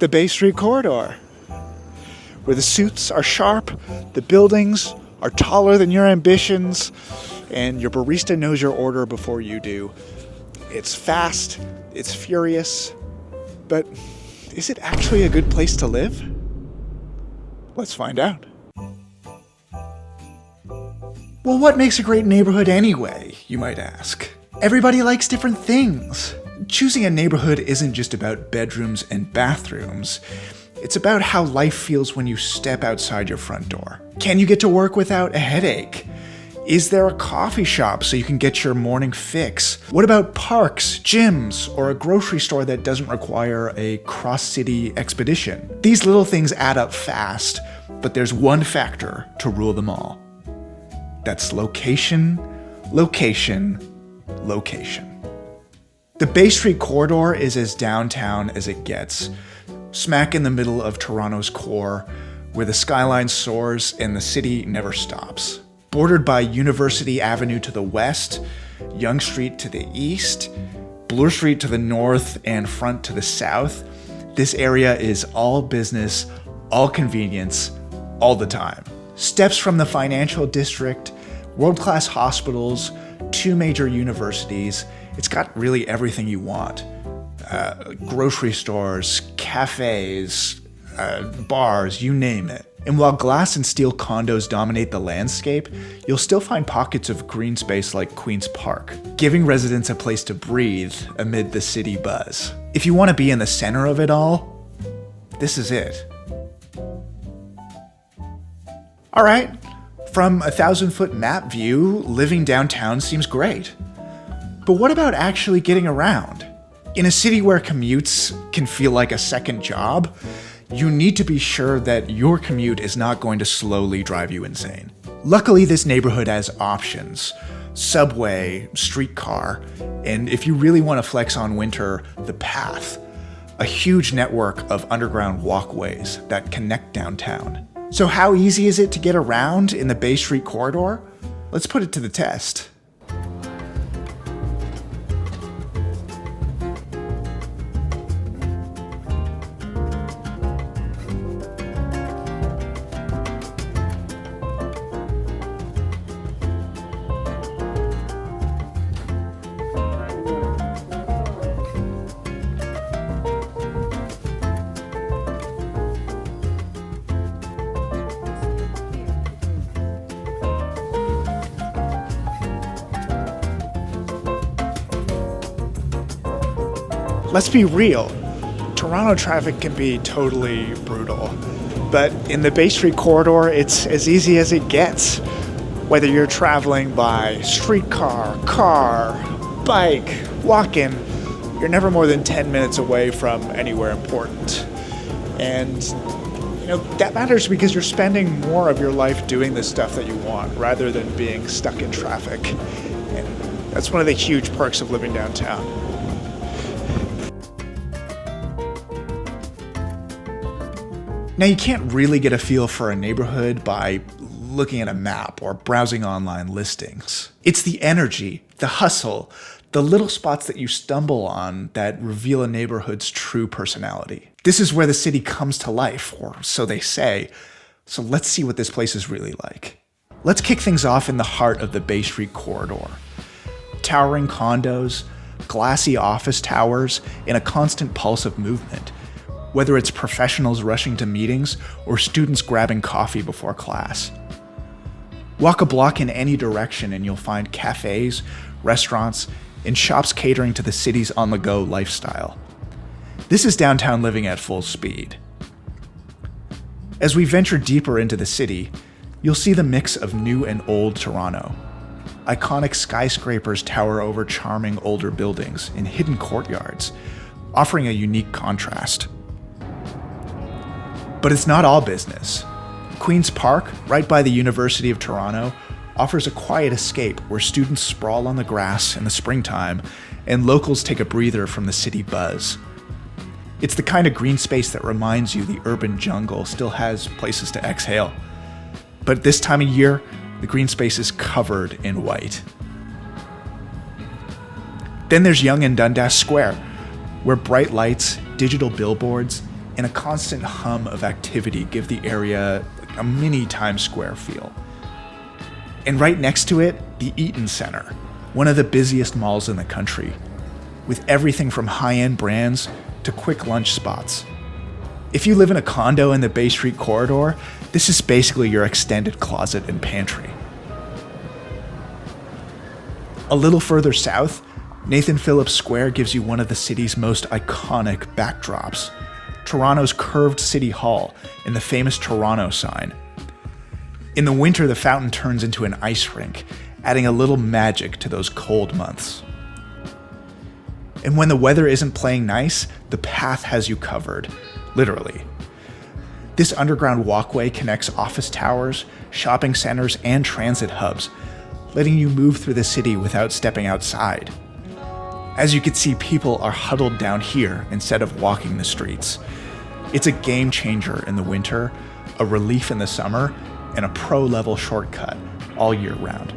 The Bay Street Corridor, where the suits are sharp, the buildings are taller than your ambitions, and your barista knows your order before you do. It's fast, it's furious, but is it actually a good place to live? Let's find out. Well, what makes a great neighborhood anyway, you might ask? Everybody likes different things. Choosing a neighborhood isn't just about bedrooms and bathrooms. It's about how life feels when you step outside your front door. Can you get to work without a headache? Is there a coffee shop so you can get your morning fix? What about parks, gyms, or a grocery store that doesn't require a cross-city expedition? These little things add up fast, but there's one factor to rule them all. That's location, location, location. The Bay Street Corridor is as downtown as it gets, smack in the middle of Toronto's core, where the skyline soars and the city never stops. Bordered by University Avenue to the west, Yonge Street to the east, Bloor Street to the north, and Front to the south, this area is all business, all convenience, all the time. Steps from the financial district, world-class hospitals, 2 major universities. It's got really everything you want. Grocery stores, cafes, bars, you name it. And while glass and steel condos dominate the landscape, you'll still find pockets of green space like Queen's Park, giving residents a place to breathe amid the city buzz. If you want to be in the center of it all, this is it. All right, from a 1,000-foot map view, living downtown seems great. But what about actually getting around? In a city where commutes can feel like a second job, you need to be sure that your commute is not going to slowly drive you insane. Luckily, this neighborhood has options: subway, streetcar, and if you really want to flex on winter, the Path, a huge network of underground walkways that connect downtown. So how easy is it to get around in the Bay Street Corridor? Let's put it to the test. Let's be real, Toronto traffic can be totally brutal, but in the Bay Street Corridor, it's as easy as it gets. Whether you're traveling by streetcar, car, bike, walking, you're never more than 10 minutes away from anywhere important. And that matters because you're spending more of your life doing the stuff that you want rather than being stuck in traffic. And that's one of the huge perks of living downtown. Now, you can't really get a feel for a neighborhood by looking at a map or browsing online listings. It's the energy, the hustle, the little spots that you stumble on that reveal a neighborhood's true personality. This is where the city comes to life, or so they say. So let's see what this place is really like. Let's kick things off in the heart of the Bay Street Corridor. Towering condos, glassy office towers, and a constant pulse of movement. Whether it's professionals rushing to meetings or students grabbing coffee before class. Walk a block in any direction and you'll find cafes, restaurants, and shops catering to the city's on-the-go lifestyle. This is downtown living at full speed. As we venture deeper into the city, you'll see the mix of new and old Toronto. Iconic skyscrapers tower over charming older buildings in hidden courtyards, offering a unique contrast. But it's not all business. Queen's Park, right by the University of Toronto, offers a quiet escape where students sprawl on the grass in the springtime and locals take a breather from the city buzz. It's the kind of green space that reminds you the urban jungle still has places to exhale. But this time of year, the green space is covered in white. Then there's Yonge and Dundas Square, where bright lights, digital billboards, and a constant hum of activity give the area a mini Times Square feel. And right next to it, the Eaton Center, one of the busiest malls in the country, with everything from high-end brands to quick lunch spots. If you live in a condo in the Bay Street corridor, this is basically your extended closet and pantry. A little further south, Nathan Phillips Square gives you one of the city's most iconic backdrops, Toronto's curved City Hall and the famous Toronto sign. In the winter, the fountain turns into an ice rink, adding a little magic to those cold months. And when the weather isn't playing nice, the path has you covered, literally. This underground walkway connects office towers, shopping centers, and transit hubs, letting you move through the city without stepping outside. As you can see, people are huddled down here instead of walking the streets. It's a game changer in the winter, a relief in the summer, and a pro-level shortcut all year round.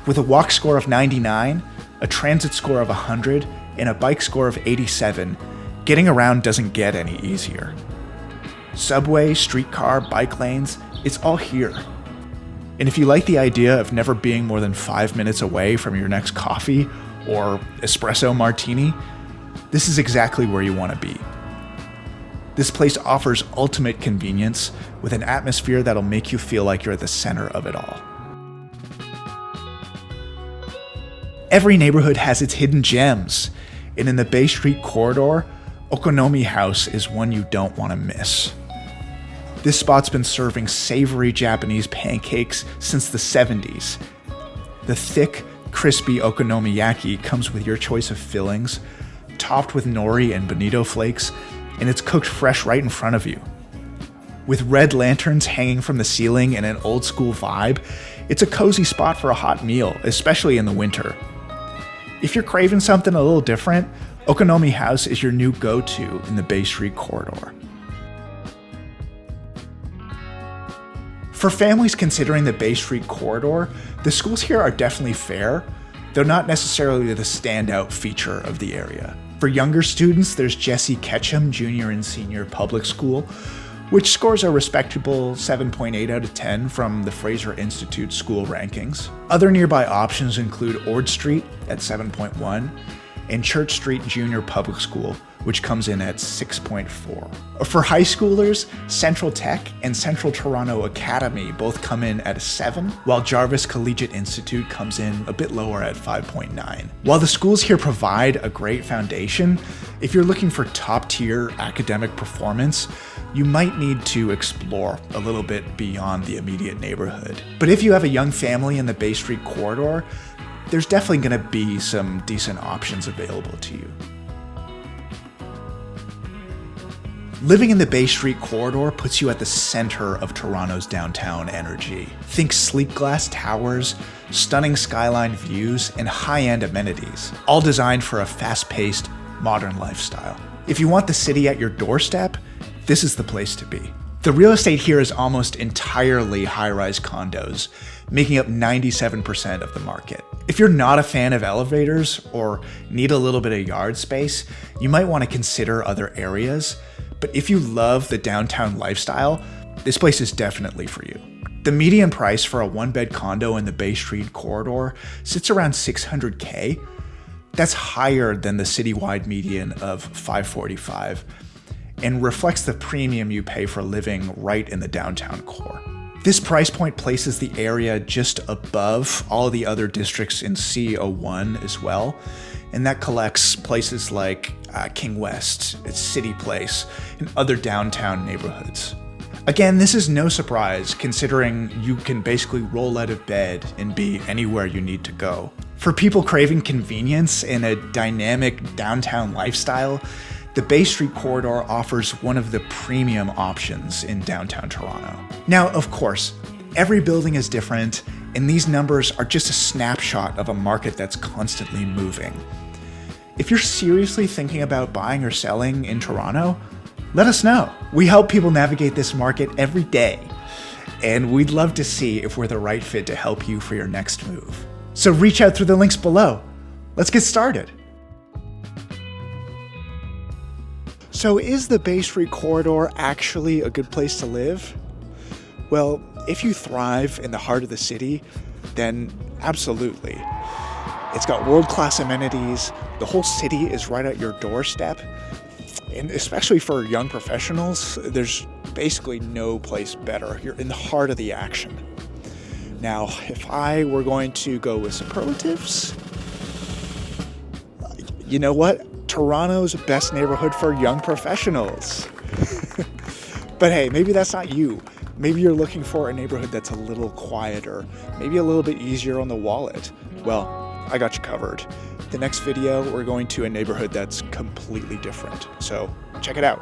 With a walk score of 99, a transit score of 100, and a bike score of 87, getting around doesn't get any easier. Subway, streetcar, bike lanes, it's all here. And if you like the idea of never being more than 5 minutes away from your next coffee or espresso martini, this is exactly where you want to be. This place offers ultimate convenience with an atmosphere that'll make you feel like you're at the center of it all. Every neighborhood has its hidden gems, and in the Bay Street corridor, Okonomi House is one you don't want to miss. This spot's been serving savory Japanese pancakes since the 70s. The thick, crispy okonomiyaki comes with your choice of fillings, topped with nori and bonito flakes, and it's cooked fresh right in front of you. With red lanterns hanging from the ceiling and an old-school vibe, it's a cozy spot for a hot meal, especially in the winter. If you're craving something a little different, Okonomi House is your new go-to in the Bay Street corridor. For families considering the Bay Street corridor, the schools here are definitely fair, though not necessarily the standout feature of the area. For younger students, there's Jesse Ketchum Junior and Senior Public School, which scores a respectable 7.8 out of 10 from the Fraser Institute school rankings. Other nearby options include Ord Street at 7.1 and Church Street Junior Public School, which comes in at 6.4. For high schoolers, Central Tech and Central Toronto Academy both come in at a 7, while Jarvis Collegiate Institute comes in a bit lower at 5.9. While the schools here provide a great foundation, if you're looking for top-tier academic performance, you might need to explore a little bit beyond the immediate neighborhood. But if you have a young family in the Bay Street corridor, there's definitely going to be some decent options available to you. Living in the Bay Street corridor puts you at the center of Toronto's downtown energy. Think sleek glass towers, stunning skyline views, and high-end amenities, all designed for a fast-paced, modern lifestyle. If you want the city at your doorstep, this is the place to be. The real estate here is almost entirely high-rise condos, making up 97% of the market. If you're not a fan of elevators or need a little bit of yard space, you might want to consider other areas. But if you love the downtown lifestyle, this place is definitely for you. The median price for a one-bed condo in the Bay Street corridor sits around $600K. That's higher than the citywide median of $545 and reflects the premium you pay for living right in the downtown core. This price point places the area just above all the other districts in C01 as well, and that collects places like King West, City Place, and other downtown neighborhoods. Again, this is no surprise considering you can basically roll out of bed and be anywhere you need to go. For people craving convenience and a dynamic downtown lifestyle, the Bay Street corridor offers one of the premium options in downtown Toronto. Now, of course, every building is different, and these numbers are just a snapshot of a market that's constantly moving. If you're seriously thinking about buying or selling in Toronto, let us know. We help people navigate this market every day, and we'd love to see if we're the right fit to help you for your next move. So reach out through the links below. Let's get started. So is the Bay Street corridor actually a good place to live? Well, if you thrive in the heart of the city, then absolutely. It's got world-class amenities, the whole city is right at your doorstep, and especially for young professionals, there's basically no place better. You're in the heart of the action. Now, if I were going to go with superlatives, you know what? Toronto's best neighborhood for young professionals. But hey, maybe that's not you. Maybe you're looking for a neighborhood that's a little quieter, maybe a little bit easier on the wallet. Well, I got you covered. The next video, we're going to a neighborhood that's completely different. So check it out.